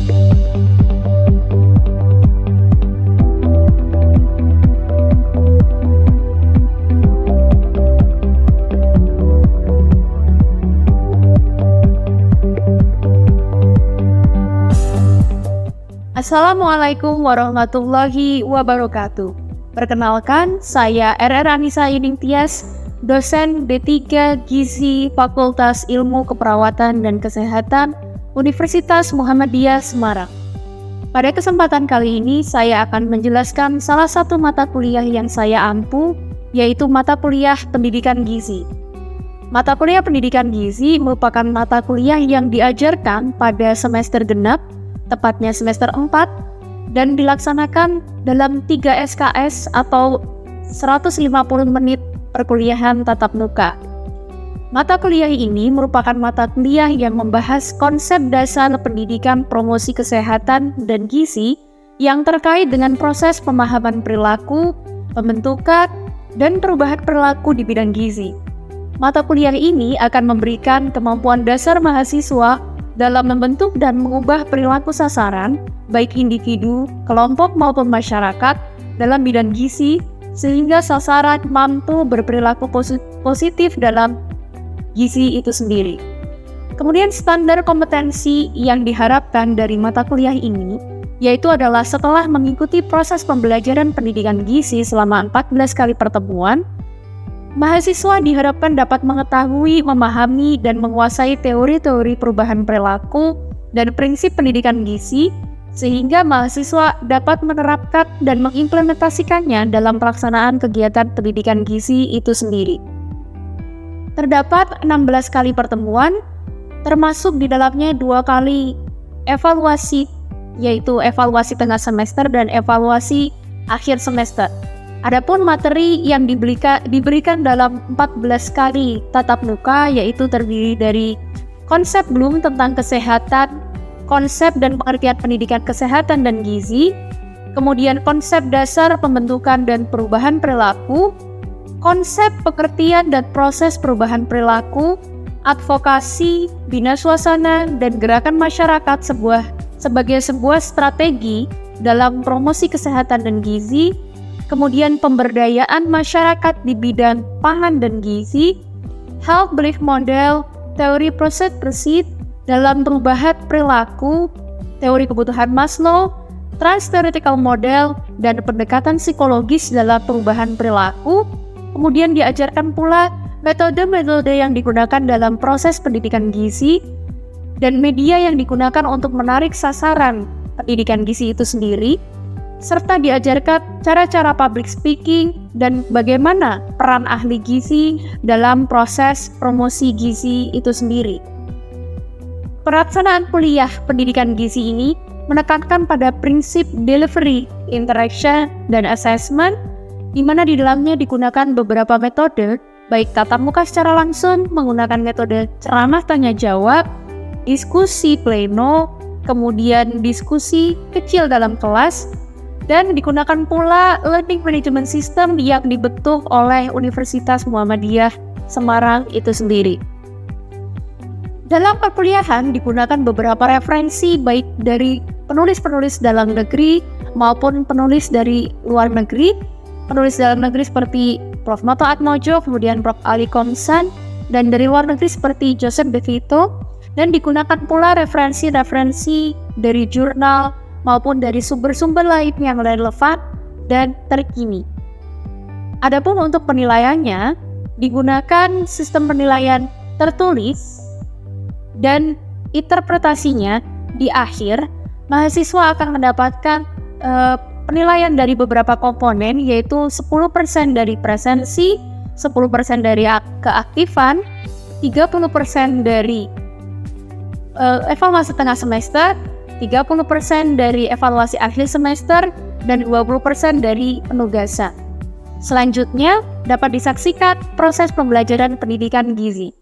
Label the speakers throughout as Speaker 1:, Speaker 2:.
Speaker 1: Assalamualaikum warahmatullahi wabarakatuh. Perkenalkan, saya RR Anissa Yuning Tias, dosen D3 Gizi Fakultas Ilmu Keperawatan dan Kesehatan Universitas Muhammadiyah Semarang. Pada kesempatan kali ini, saya akan menjelaskan salah satu mata kuliah yang saya ampu, yaitu mata kuliah Pendidikan Gizi. Mata kuliah Pendidikan Gizi merupakan mata kuliah yang diajarkan pada semester genap, tepatnya semester 4, dan dilaksanakan dalam 3 SKS atau 150 menit perkuliahan tatap muka. Mata kuliah ini merupakan mata kuliah yang membahas konsep dasar pendidikan promosi kesehatan dan gizi yang terkait dengan proses pemahaman perilaku, pembentukan, dan perubahan perilaku di bidang gizi. Mata kuliah ini akan memberikan kemampuan dasar mahasiswa dalam membentuk dan mengubah perilaku sasaran, baik individu, kelompok maupun masyarakat dalam bidang gizi, sehingga sasaran mampu berperilaku positif dalam gizi itu sendiri. Kemudian standar kompetensi yang diharapkan dari mata kuliah ini, yaitu adalah setelah mengikuti proses pembelajaran pendidikan gizi selama 14 kali pertemuan, mahasiswa diharapkan dapat mengetahui, memahami, dan menguasai teori-teori perubahan perilaku dan prinsip pendidikan gizi, sehingga mahasiswa dapat menerapkan dan mengimplementasikannya dalam pelaksanaan kegiatan pendidikan gizi itu sendiri. Terdapat 16 kali pertemuan, termasuk di dalamnya 2 kali evaluasi, yaitu evaluasi tengah semester dan evaluasi akhir semester. Adapun materi yang diberikan dalam 14 kali tatap muka, yaitu terdiri dari konsep Bloom tentang kesehatan, konsep dan pengertian pendidikan kesehatan dan gizi, kemudian konsep dasar pembentukan dan perubahan perilaku, konsep pengertian dan proses perubahan perilaku, advokasi, bina suasana, dan gerakan masyarakat sebagai sebuah strategi dalam promosi kesehatan dan gizi, kemudian pemberdayaan masyarakat di bidang pangan dan gizi, health belief model, teori proses proceed dalam perubahan perilaku, teori kebutuhan Maslow, trans-theoretical model, dan pendekatan psikologis dalam perubahan perilaku. Kemudian diajarkan pula metode-metode yang digunakan dalam proses pendidikan gizi dan media yang digunakan untuk menarik sasaran pendidikan gizi itu sendiri, serta diajarkan cara-cara public speaking dan bagaimana peran ahli gizi dalam proses promosi gizi itu sendiri. Pelaksanaan kuliah pendidikan gizi ini menekankan pada prinsip delivery, interaction, dan assessment, di mana di dalamnya digunakan beberapa metode, baik tatap muka secara langsung menggunakan metode ceramah tanya jawab, diskusi pleno, kemudian diskusi kecil dalam kelas, dan digunakan pula learning management system yang dibentuk oleh Universitas Muhammadiyah Semarang itu sendiri. Dalam perkuliahan digunakan beberapa referensi baik dari penulis-penulis dalam negeri maupun penulis dari luar negeri. Penulis dalam negeri seperti Prof. Noto Atmojo, kemudian Prof. Ali Komsan, dan dari luar negeri seperti Joseph De Vito, dan digunakan pula referensi-referensi dari jurnal maupun dari sumber-sumber lain yang relevan dan terkini. Adapun untuk penilaiannya, digunakan sistem penilaian tertulis dan interpretasinya di akhir, mahasiswa akan mendapatkan penilaian dari beberapa komponen, yaitu 10% dari presensi, 10% dari keaktifan, 30% dari evaluasi tengah semester, 30% dari evaluasi akhir semester, dan 20% dari penugasan. Selanjutnya, dapat disaksikan proses pembelajaran pendidikan gizi.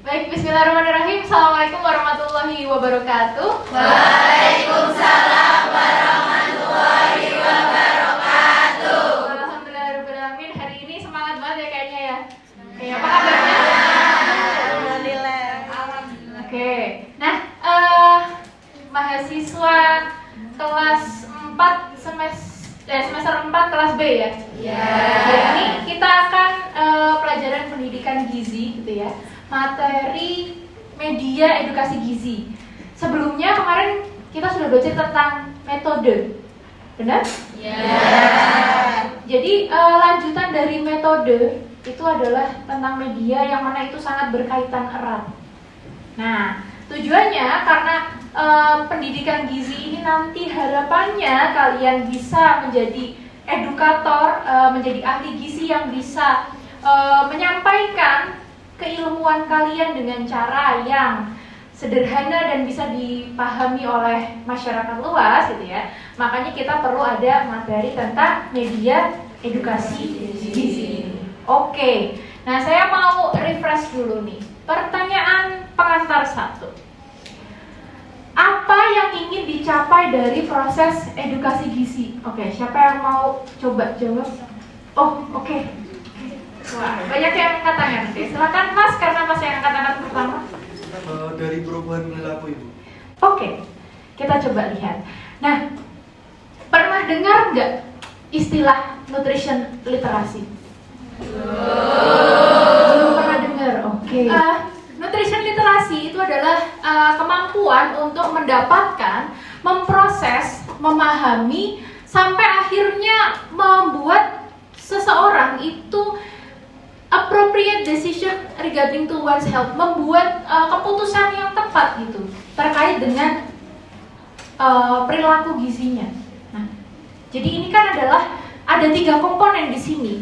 Speaker 2: Baik, bismillahirrahmanirrahim. Assalamualaikum warahmatullahi wabarakatuh.
Speaker 3: Waalaikumsalam warahmatullahi wabarakatuh.
Speaker 2: Alhamdulillahirrahmanirrahim. Hari ini semangat banget ya kayaknya ya. Oke, apa kabarnya?
Speaker 3: Alhamdulillah.
Speaker 2: Oke. Nah, ya? Hari ini kita akan pelajaran pendidikan gizi gitu ya. Materi media edukasi gizi. Sebelumnya kemarin kita sudah belajar tentang metode. Benar? Jadi lanjutan dari metode itu adalah tentang media yang mana itu sangat berkaitan erat. Nah, tujuannya karena pendidikan gizi ini nanti harapannya kalian bisa menjadi edukator, menjadi ahli gizi yang bisa menyampaikan keilmuan kalian dengan cara yang sederhana dan bisa dipahami oleh masyarakat luas gitu ya. Makanya kita perlu ada materi tentang media edukasi gizi. Oke. Nah, saya mau refresh dulu nih. Pertanyaan pengantar 1. Apa yang ingin dicapai dari proses edukasi gizi? Oke, siapa yang mau coba jawab? Oh, oke. Wah, banyak yang angkat tangan. Oke, silakan Mas, karena Mas yang angkat tangan pertama.
Speaker 4: Dari perubahan perilaku Ibu.
Speaker 2: Oke, kita coba lihat. Nah, pernah dengar nggak istilah nutrition literasi? Belum pernah dengar. Oke. Nutrition literasi itu adalah kemampuan untuk mendapatkan, memproses, memahami, sampai akhirnya membuat seseorang itu appropriate decision regarding to one's health, membuat keputusan yang tepat gitu terkait dengan perilaku gizinya. Nah, jadi ini kan adalah ada 3 komponen di sini.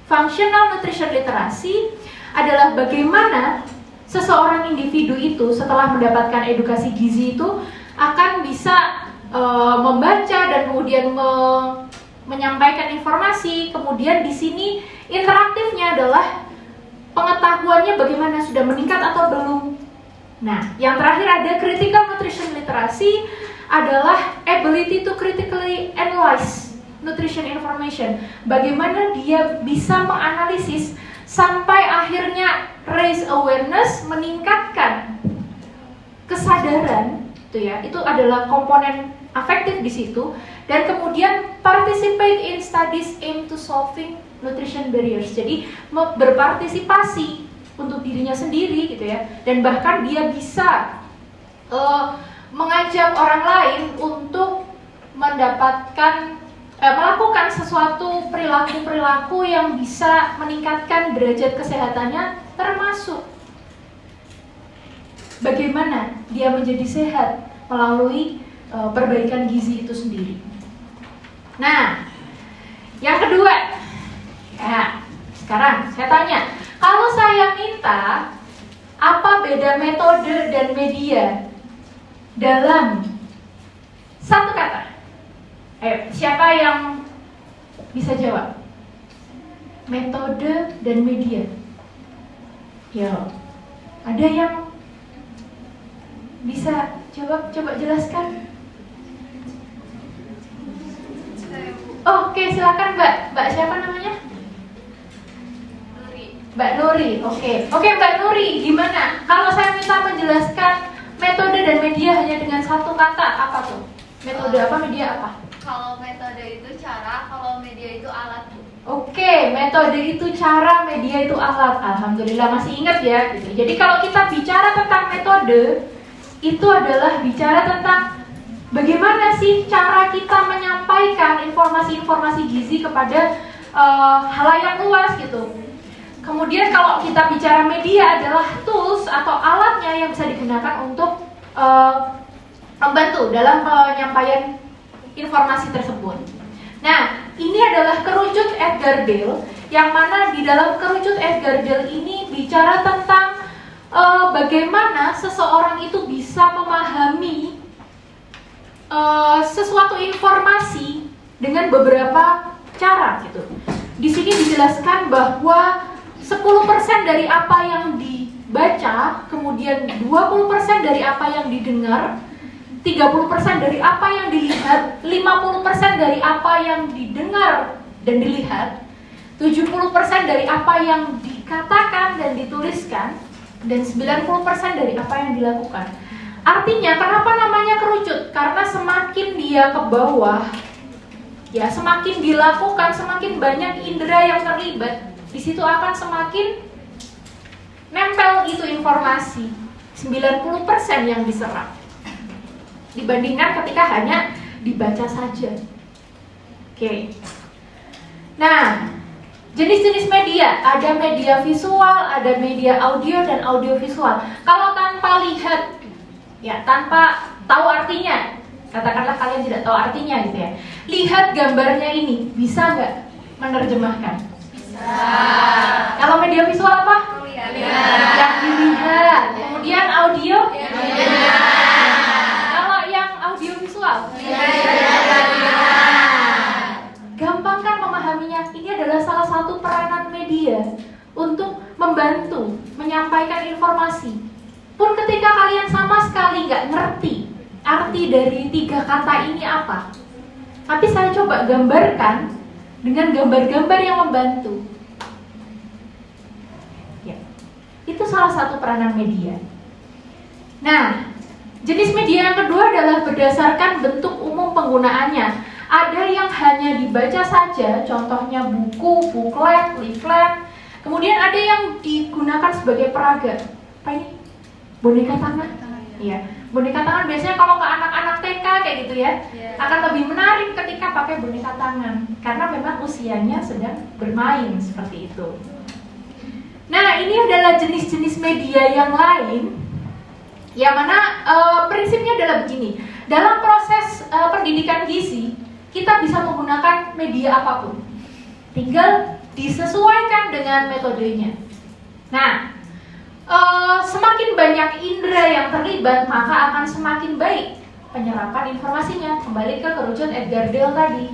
Speaker 2: Functional nutrition literacy adalah bagaimana seseorang individu itu setelah mendapatkan edukasi gizi itu akan bisa membaca dan kemudian menyampaikan informasi. Kemudian di sini interaktifnya adalah pengetahuannya bagaimana, sudah meningkat atau belum. Nah, yang terakhir ada critical nutrition literacy adalah ability to critically analyze nutrition information. Bagaimana dia bisa menganalisis sampai akhirnya raise awareness, meningkatkan kesadaran, itu ya. Itu adalah komponen afektif di situ, dan kemudian participate in studies aim to solving nutrition barriers. Jadi berpartisipasi untuk dirinya sendiri gitu ya, dan bahkan dia bisa mengajak orang lain untuk mendapatkan melakukan sesuatu perilaku-perilaku yang bisa meningkatkan derajat kesehatannya, termasuk bagaimana dia menjadi sehat melalui perbaikan gizi itu sendiri. Nah, yang kedua, ya, sekarang saya tanya, kalau saya minta apa beda metode dan media dalam satu kata? Ayo, siapa yang bisa jawab? Metode dan media. Yo, ada yang bisa jawab? Coba jelaskan. Oke, silakan Mbak. Mbak siapa namanya?
Speaker 3: Nuri.
Speaker 2: Mbak Nuri. Oke Mbak Nuri, gimana? Kalau saya minta menjelaskan metode dan media hanya dengan satu kata, apa tuh? Metode apa, media apa?
Speaker 3: Kalau metode itu cara, kalau media itu alat.
Speaker 2: Oke, metode itu cara, media itu alat. Alhamdulillah masih ingat ya. Gitu. Jadi kalau kita bicara tentang metode, itu adalah bicara tentang bagaimana sih cara kita menyampaikan informasi-informasi gizi kepada halayak luas gitu. Kemudian kalau kita bicara media adalah tools atau alatnya yang bisa digunakan untuk membantu dalam penyampaian informasi tersebut. Nah, ini adalah kerucut Edgar Dale, yang mana di dalam kerucut Edgar Dale ini bicara tentang bagaimana seseorang itu bisa memahami sesuatu informasi dengan beberapa cara gitu. Di sini dijelaskan bahwa 10% dari apa yang dibaca, kemudian 20% dari apa yang didengar, 30% dari apa yang dilihat, 50% dari apa yang didengar dan dilihat, 70% dari apa yang dikatakan dan dituliskan, dan 90% dari apa yang dilakukan. Artinya, kenapa namanya kerucut? Karena semakin dia ke bawah, ya semakin dilakukan, semakin banyak indera yang terlibat, di situ akan semakin nempel itu informasi. 90% yang diserap dibandingkan ketika hanya dibaca saja. Oke. Nah, jenis-jenis media, ada media visual, ada media audio dan audio visual. Kalau tanpa lihat, ya tanpa tahu artinya, katakanlah kalian tidak tahu artinya gitu ya, lihat gambarnya ini, bisa nggak menerjemahkan? Bisa. Kalau media visual apa? Yang dilihat. Kemudian audio? Kalau yang audio visual? Gampang kan memahaminya? Ini adalah salah satu peranan media untuk membantu menyampaikan informasi. Pun ketika kalian sama sekali nggak ngerti arti dari 3 kata ini apa, tapi saya coba gambarkan dengan gambar-gambar yang membantu. Ya, itu salah satu peranan media. Nah, jenis media yang kedua adalah berdasarkan bentuk umum penggunaannya. Ada yang hanya dibaca saja, contohnya buku, booklet, leaflet. Kemudian ada yang digunakan sebagai peraga. Apa ini? Boneka tangan? Iya. Boneka tangan biasanya kalau ke anak-anak TK kayak gitu ya, akan lebih menarik ketika pakai boneka tangan, karena memang usianya sedang bermain seperti itu. Nah, ini adalah jenis-jenis media yang lain, yang mana prinsipnya adalah begini. Dalam proses pendidikan gizi, kita bisa menggunakan media apapun, tinggal disesuaikan dengan metodenya. Nah, semakin banyak indera yang terlibat, maka akan semakin baik penyerapan informasinya. Kembali ke kerucut Edgar Dale tadi.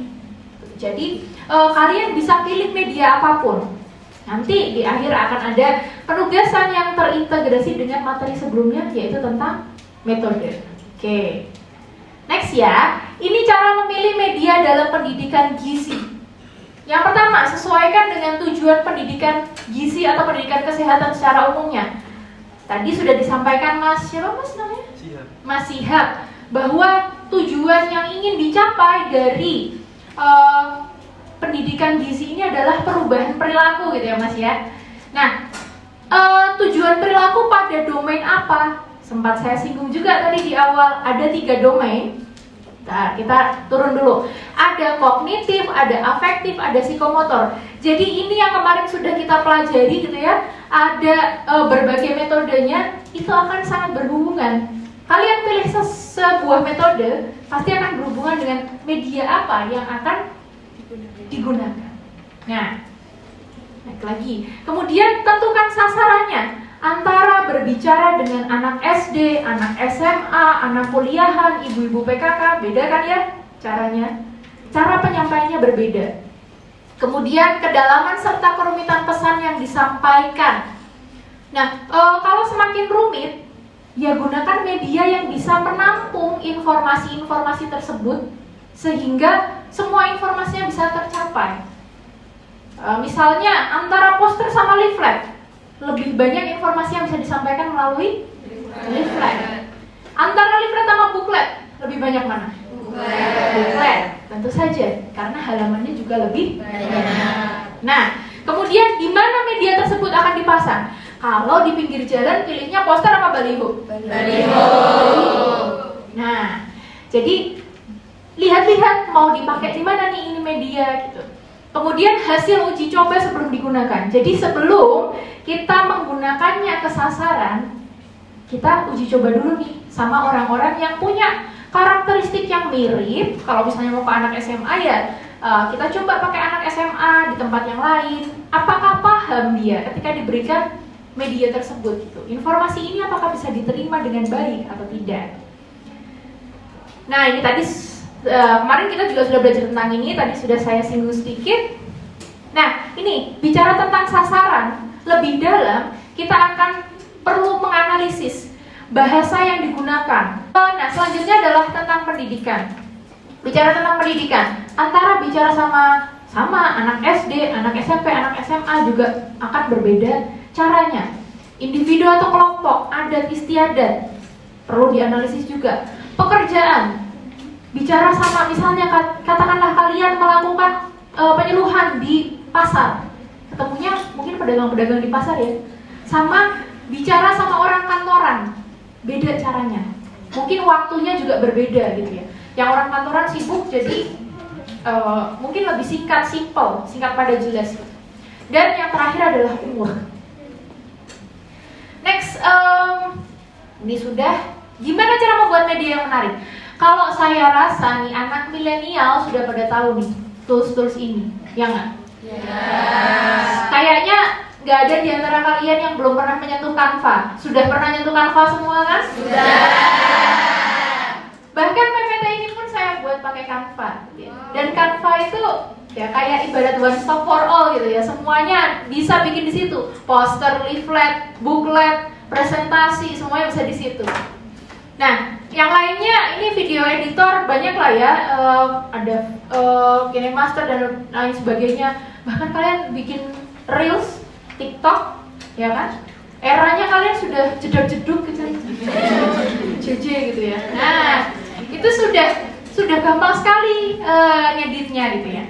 Speaker 2: Jadi kalian bisa pilih media apapun. Nanti di akhir akan ada penugasan yang terintegrasi dengan materi sebelumnya, yaitu tentang metode. Oke. Next ya, ini cara memilih media dalam pendidikan gizi. Yang pertama, sesuaikan dengan tujuan pendidikan gizi atau pendidikan kesehatan secara umumnya. Tadi sudah disampaikan siapa Mas namanya?
Speaker 4: Siap.
Speaker 2: Mas Sihab, bahwa tujuan yang ingin dicapai dari pendidikan gizi ini adalah perubahan perilaku gitu ya Mas ya. Nah, tujuan perilaku pada domain apa? Sempat saya singgung juga tadi di awal, ada 3 domain. Nah, kita turun dulu. Ada kognitif, ada afektif, ada psikomotor. Jadi ini yang kemarin sudah kita pelajari gitu ya. Ada berbagai metodenya, itu akan sangat berhubungan. Kalian pilih sebuah metode, pasti akan berhubungan dengan media apa yang akan digunakan. Nah, naik lagi. Kemudian tentukan sasarannya. Antara berbicara dengan anak SD, anak SMA, anak kuliahan, ibu-ibu PKK, beda kan ya caranya? Cara penyampaiannya berbeda. Kemudian kedalaman serta kerumitan pesan yang disampaikan. Nah, kalau semakin rumit, ya gunakan media yang bisa menampung informasi-informasi tersebut sehingga semua informasinya bisa tercapai. Misalnya antara poster sama leaflet, lebih banyak informasi yang bisa disampaikan melalui leaflet. Antara leaflet sama booklet, lebih banyak mana? Booklet, tentu saja, karena halamannya juga lebih banyak. Nah, kemudian di mana media tersebut akan dipasang? Kalau di pinggir jalan, pilihnya poster apa baliho? Baliho. Nah, jadi lihat-lihat mau dipakai di mana nih ini media gitu. Kemudian hasil uji coba sebelum digunakan. Jadi sebelum kita menggunakannya ke sasaran, kita uji coba dulu nih sama orang-orang yang punya karakteristik yang mirip. Kalau misalnya mau ke anak SMA ya, kita coba pakai anak SMA di tempat yang lain. Apakah paham dia ketika diberikan media tersebut gitu? Informasi ini apakah bisa diterima dengan baik atau tidak? Nah, ini tadi kemarin kita juga sudah belajar tentang ini, tadi sudah saya singgung sedikit. Nah, ini bicara tentang sasaran lebih dalam, kita akan perlu menganalisis bahasa yang digunakan. Nah, selanjutnya adalah tentang pendidikan. Bicara tentang pendidikan, antara bicara sama anak SD, anak SMP, anak SMA juga akan berbeda caranya. Individu atau kelompok, adat istiadat perlu dianalisis juga. Pekerjaan, bicara sama misalnya katakanlah kalian melakukan penyuluhan di pasar, ketemunya mungkin pedagang-pedagang di pasar ya, sama bicara sama orang kantoran, beda caranya. Mungkin waktunya juga berbeda gitu ya. Yang orang kantoran sibuk jadi mungkin lebih singkat, singkat pada jelas. Dan yang terakhir adalah umur. Next, ini sudah. Gimana cara membuat media yang menarik? Kalau saya rasa nih anak milenial sudah pada tahu nih tools-tools ini, ya nggak? Kayaknya nggak ada di antara kalian yang belum pernah menyentuh Canva. Sudah pernah nyentuh Canva semua kan? Sudah. Bahkan PPT ini pun saya buat pakai Canva. Dan Canva itu ya kayak ibarat one stop for all gitu ya. Semuanya bisa bikin di situ. Poster, leaflet, booklet, presentasi, semuanya bisa di situ. Nah, yang lainnya ini video editor banyak lah ya, ada KineMaster dan lain sebagainya. Bahkan kalian bikin reels, TikTok, ya kan? Eranya kalian sudah jeduk-jeduk gitu, JJ gitu ya. Nah, itu sudah gampang sekali ngeditnya gitu ya.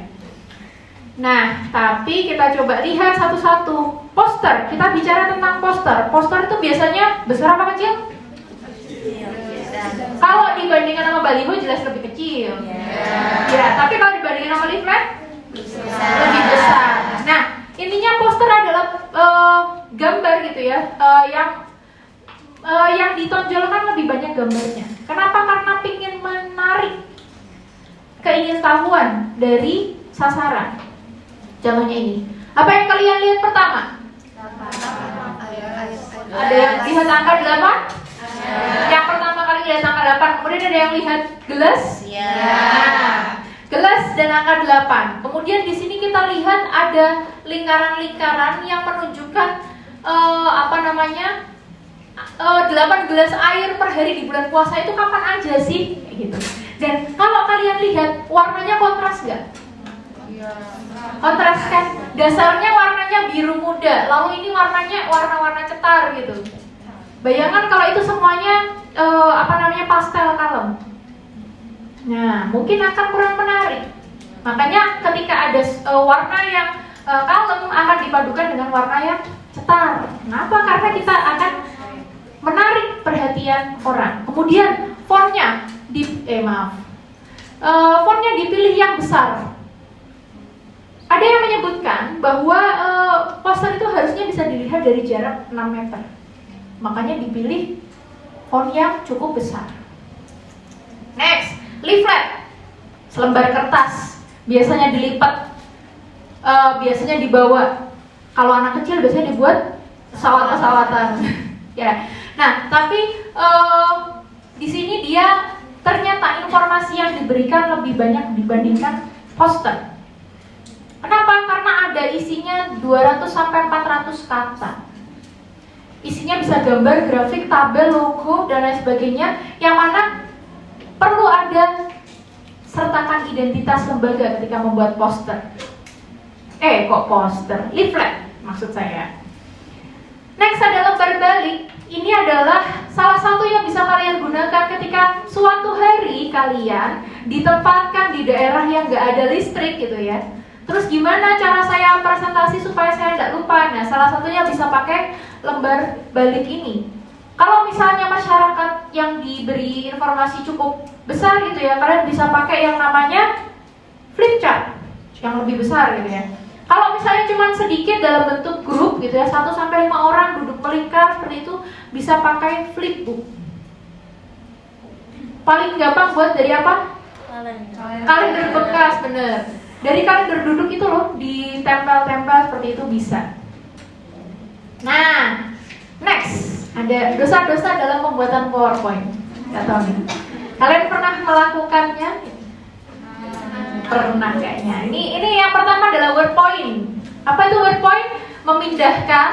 Speaker 2: Nah, tapi kita coba lihat satu-satu. Poster, kita bicara tentang poster. Poster itu biasanya besar apa kecil? Kalau dibandingkan sama baliho jelas lebih kecil. Ya, tapi kalau dibandingkan sama leaflet lebih besar. Nah, intinya poster adalah gambar gitu ya, yang ditonjolkan lebih banyak gambarnya. Kenapa? Karena ingin menarik keingintahuan dari sasaran. Contohnya ini. Apa yang kalian lihat pertama? Ada yang lihat angka 8? Yang pertama kali lihat angka 8, kemudian ada yang lihat gelas? Ya. Gelas dan angka 8. Kemudian di sini kita lihat ada lingkaran-lingkaran yang menunjukkan 8 gelas air per hari di bulan puasa itu kapan aja sih? Gitu. Dan kalau kalian lihat warnanya kontras nggak? Kontras kan? Dasarnya warnanya biru muda, lalu ini warnanya warna-warna cetar gitu. Bayangkan kalau itu semuanya pastel kalem. Nah, mungkin akan kurang menarik. Makanya ketika ada warna yang kalem akan dipadukan dengan warna yang cetar. Kenapa? Karena kita akan menarik perhatian orang. Kemudian fontnya fontnya dipilih yang besar. Ada yang menyebutkan bahwa poster itu harusnya bisa dilihat dari jarak 6 meter. Makanya dipilih font yang cukup besar. Next, leaflet, selembar kertas, biasanya dilipat, biasanya dibawa. Kalau anak kecil biasanya dibuat pesawat-pesawatan. Ya. Nah, tapi di sini dia ternyata informasi yang diberikan lebih banyak dibandingkan poster. Kenapa? Karena ada isinya 200 sampai 400 kata. Isinya bisa gambar, grafik, tabel, logo, dan lain sebagainya, yang mana perlu ada sertakan identitas lembaga ketika membuat poster. Leaflet maksud saya. Next ada lembar balik. Ini adalah salah satu yang bisa kalian gunakan ketika suatu hari kalian ditempatkan di daerah yang nggak ada listrik gitu ya. Terus gimana cara saya presentasi supaya saya tidak lupa? Nah, salah satunya bisa pakai lembar balik ini. Kalau misalnya masyarakat yang diberi informasi cukup besar gitu ya, kalian bisa pakai yang namanya flip chart yang lebih besar gitu ya. Kalau misalnya cuma sedikit dalam bentuk grup gitu ya, 1 sampai 5 orang duduk melingkar seperti itu, bisa pakai flipbook. Paling gampang buat dari apa? Kalender bekas, bener. Dari kalender duduk itu loh, ditempel-tempel seperti itu bisa. Nah, next, ada dosa-dosa dalam pembuatan PowerPoint. Gak tahu nih. Kalian pernah melakukannya? Pernah kayaknya. Ini yang pertama adalah word point. Apa itu word point? Memindahkan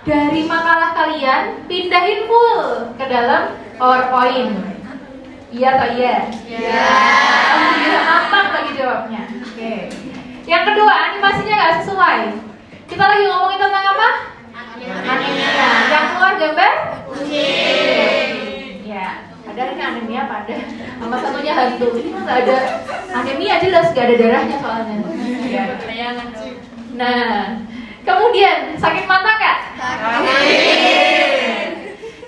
Speaker 2: dari makalah kalian, pindahin full ke dalam PowerPoint. Iya atau iya? Iya. Iya, mantap lagi jawabnya. Oke. Yang kedua, animasinya nggak sesuai. Kita lagi ngomongin tentang apa? Animasi. Yang keluar gambar? Kucing. Ya. Ada ini anemia apa ada? Sama satunya hantu. Ini mah nggak ada anemia jelas, nggak ada darahnya soalnya. Ya. Nah, kemudian sakit mata nggak?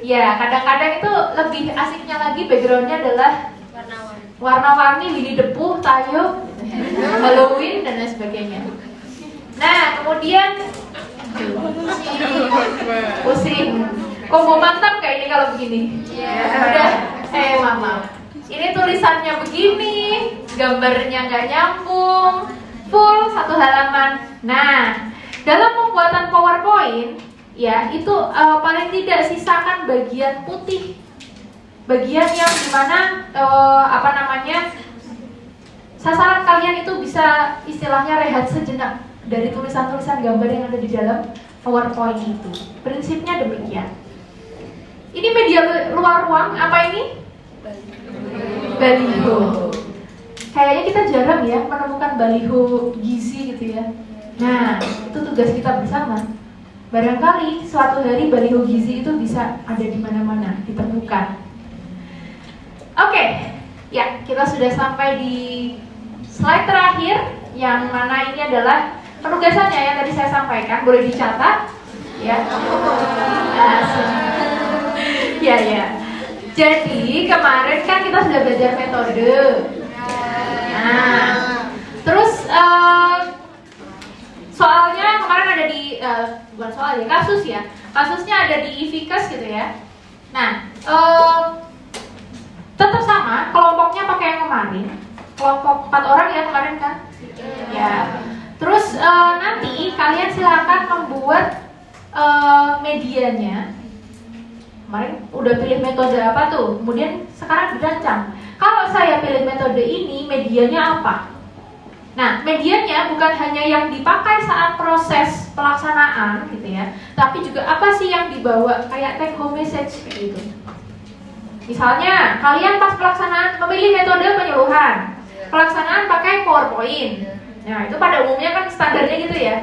Speaker 2: Ya, kadang-kadang itu lebih asiknya lagi backgroundnya adalah warna-warni, Winnie the Pooh, Tayo, Halloween dan lain sebagainya. Nah, kemudian pusing. Combo mantap kayak ini kalau begini. Udah, mama. Ini tulisannya begini, gambarnya nggak nyambung, full satu halaman. Nah, dalam pembuatan PowerPoint, ya itu paling tidak sisakan bagian putih, bagian yang dimana sasaran kalian itu bisa istilahnya rehat sejenak dari tulisan-tulisan gambar yang ada di dalam PowerPoint itu. Prinsipnya demikian. Ini media luar ruang, apa ini? Baliho. Kayaknya kita jarang ya menemukan baliho gizi gitu ya. Nah, itu tugas kita bersama. Barangkali suatu hari baliho gizi itu bisa ada di mana-mana, ditemukan. Oke, ya kita sudah sampai di slide terakhir, yang mana ini adalah penugasannya yang tadi saya sampaikan, boleh dicatat, ya. Ya. Jadi kemarin kan kita sudah belajar metode. Nah, terus soalnya kemarin ada di bukan soal ya, kasus ya. Kasusnya ada di Ivikas gitu ya. Nah, tetap sama, kelompoknya pakai yang kemarin. Kelompok 4 orang ya kemarin kan? Ya. Terus nanti kalian silakan membuat medianya. Kemarin udah pilih metode apa tuh? Kemudian sekarang dirancang. Kalau saya pilih metode ini, medianya apa? Nah, medianya bukan hanya yang dipakai saat proses pelaksanaan gitu ya, tapi juga apa sih yang dibawa, kayak take home message gitu. Misalnya, kalian pas pelaksanaan memilih metode penyuluhan, pelaksanaan pakai PowerPoint. Nah, itu pada umumnya kan standarnya gitu ya.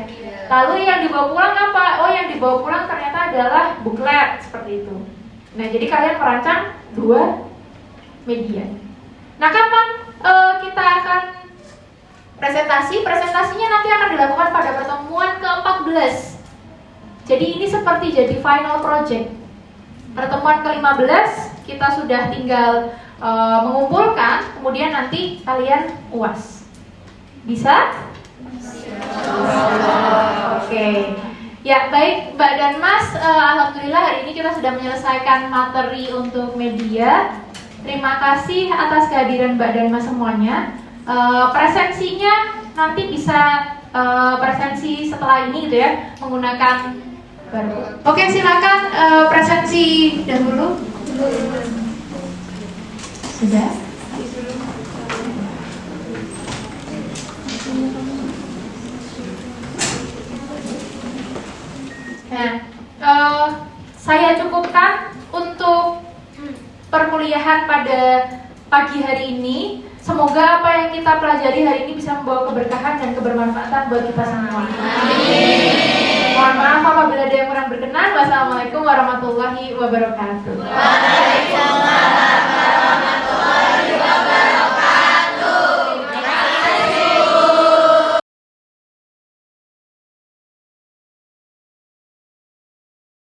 Speaker 2: Lalu yang dibawa pulang apa? Oh, yang dibawa pulang ternyata adalah booklet seperti itu. Nah, jadi kalian merancang 2 media. Nah, kapan kita akan presentasi? Presentasinya nanti akan dilakukan pada pertemuan ke-14. Jadi ini seperti jadi final project. Pertemuan ke-15 kita sudah tinggal mengumpulkan, kemudian nanti kalian UAS. Bisa? Oke. Ya, baik Mbak dan Mas, alhamdulillah hari ini kita sudah menyelesaikan materi untuk media. Terima kasih atas kehadiran Mbak dan Mas semuanya. Presensinya nanti bisa presensi setelah ini gitu ya, menggunakan baru. Oke, silakan presensi dahulu. Sudah? Nah, saya cukupkan untuk perkuliahan pada pagi hari ini. Semoga apa yang kita pelajari hari ini bisa membawa keberkahan dan kebermanfaatan buat kita semua. Amin. Mohon maaf apabila ada yang kurang berkenan. Wassalamualaikum warahmatullahi wabarakatuh.
Speaker 3: Waalaikumsalam.